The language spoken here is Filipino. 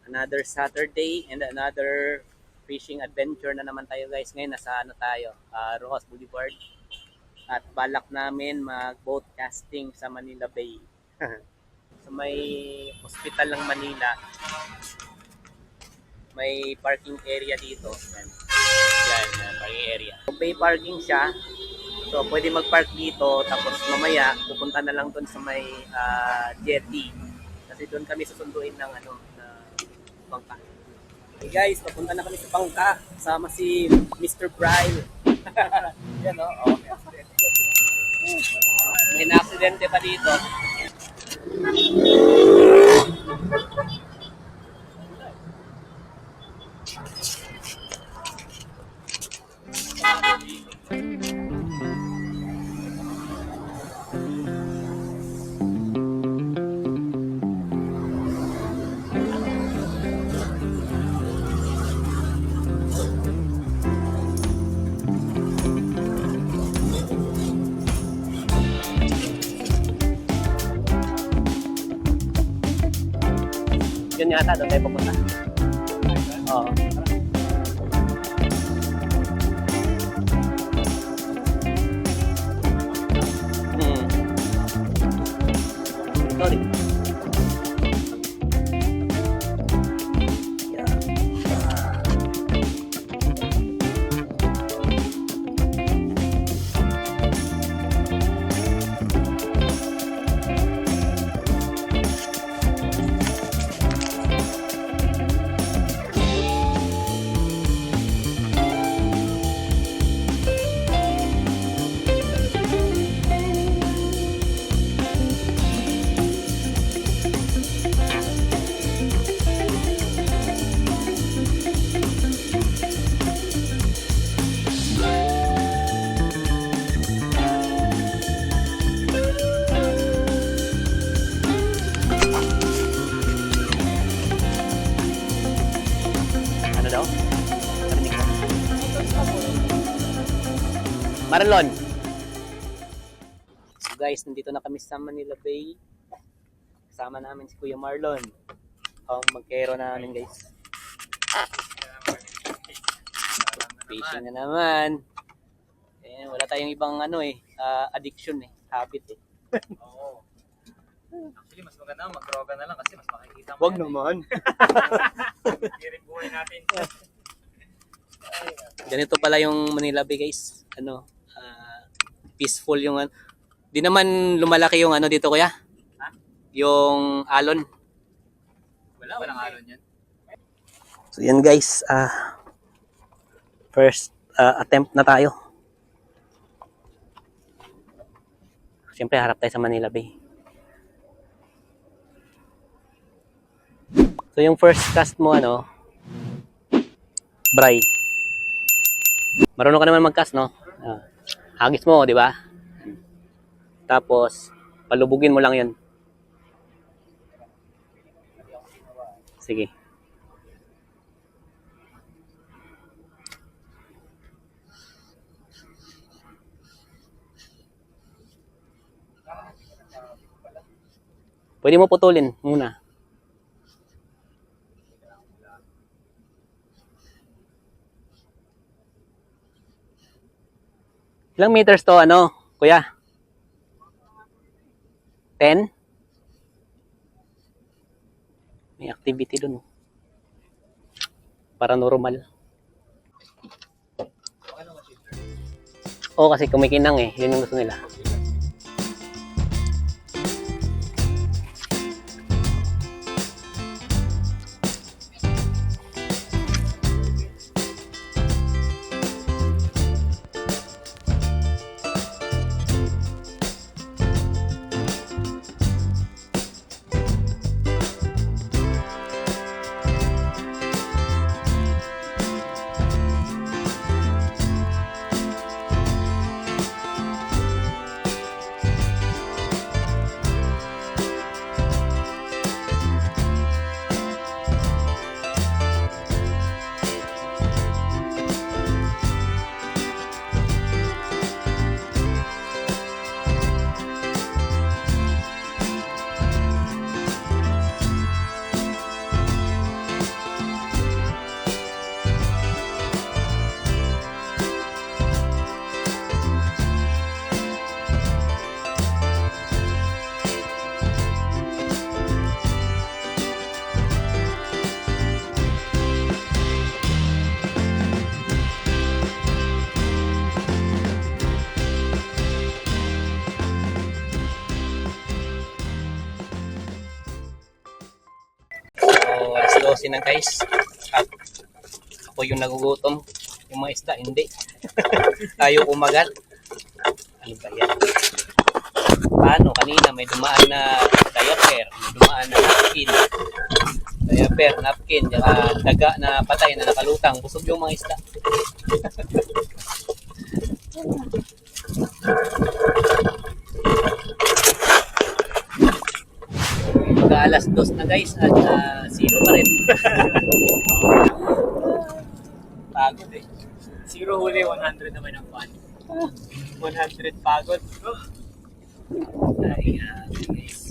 Another Saturday and another fishing adventure na naman tayo guys. Ngayon nasa ano tayo, Rojas Boulevard. At balak namin mag-boat casting sa Manila Bay. Sa may hospital ng Manila, may parking area dito. Yan, parking area. So, bay parking siya. So, pwede mag-park dito. Tapos mamaya, pupunta na lang doon sa may jetty. Kasi doon kami susunduin ng bangka. Hey guys, papunta na kami sa bangka. Kasama si Mr. Brian. Yan o. Oh. May na-aksidente pa dito. Yun yata, doon tayo pupunta. Oo. Sorry. Daw? Narinig ko. Marlon. So guys, nandito na kami sa Manila Bay. Kasama namin si Kuya Marlon. Ang magkero namin guys. Fishing na naman. Eh, wala tayong ibang addiction habit eh. Oo. Actually, mas maganda mag-droga na lang kasi mas makikita mo. Wag naman. Hirin buhay natin. Ganito pala yung Manila Bay guys. Peaceful yung di naman lumalaki yung dito kuya. Ha? Yung alon. Walang alon yan. So yan guys, first attempt na tayo. Siyempre harap tayo sa Manila Bay. So yung first cast mo Bray. Marunong ka naman mag-cast, no? Hagis mo, di ba? Tapos palubugin mo lang 'yon. Sige. Pwede mo putulin muna. Ilang meters to, kuya? 10? May activity dun. Paranormal. Oo, kasi kumikinang eh. Yun yung gusto nila. Alas 12 na guys. At ako yung nagugutom. Yung mga isda, hindi. Ayaw kumagat. Ano ba yan? Paano? Kanina may dumaan na diaper, may dumaan na napkin. Diaper, napkin, tsaka daga na patay na nakalutang. Busog yung mga isda. Mag-alas 2 na guys at zero pa rin. Pagod eh. Zero huli, 100 naman ang fun. 100 pagod. Ay, guys.